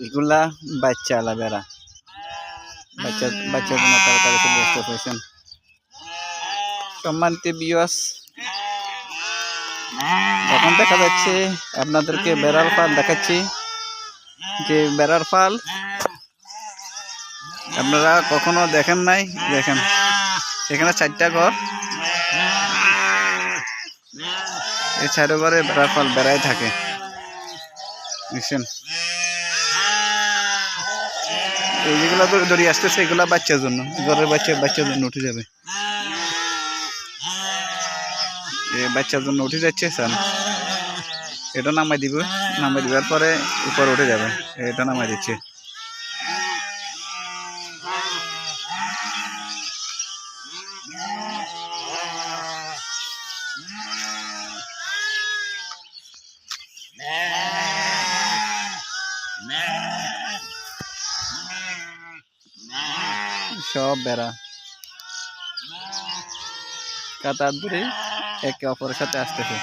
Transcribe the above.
এগুলা বাচ্চা আলা বেড়া বাচ্চা বাচ্চার জন্য তাড়াতাড়ি চলে আসতে পেরেছেন। সম্মানিত ভিউয়ার্স, এখন দেখা যাচ্ছে আপনাদেরকে বেড়ার ফাল দেখাচ্ছি। যে বেড়ার ফাল আপনারা কখনো দেখেন নাই। দেখেন এখানে 4টা ঘর, এই 4 ঘরে বেড়ার ফাল বেড়াই থাকে। দেখছেন এই যেগুলো দড়ি আসতেছে এগুলা বাচ্চার জন্য, ঘরের বাচ্চার জন্য উঠে যাবে। বাচ্চার জন্য উঠে যাচ্ছে স্যার, এটা নামাই দিবার পরে উপরে উঠে যাবে। এটা নামাই দিচ্ছে। সব বেড়া কাতার ধরে একে অপরের সাথে আসতেছে।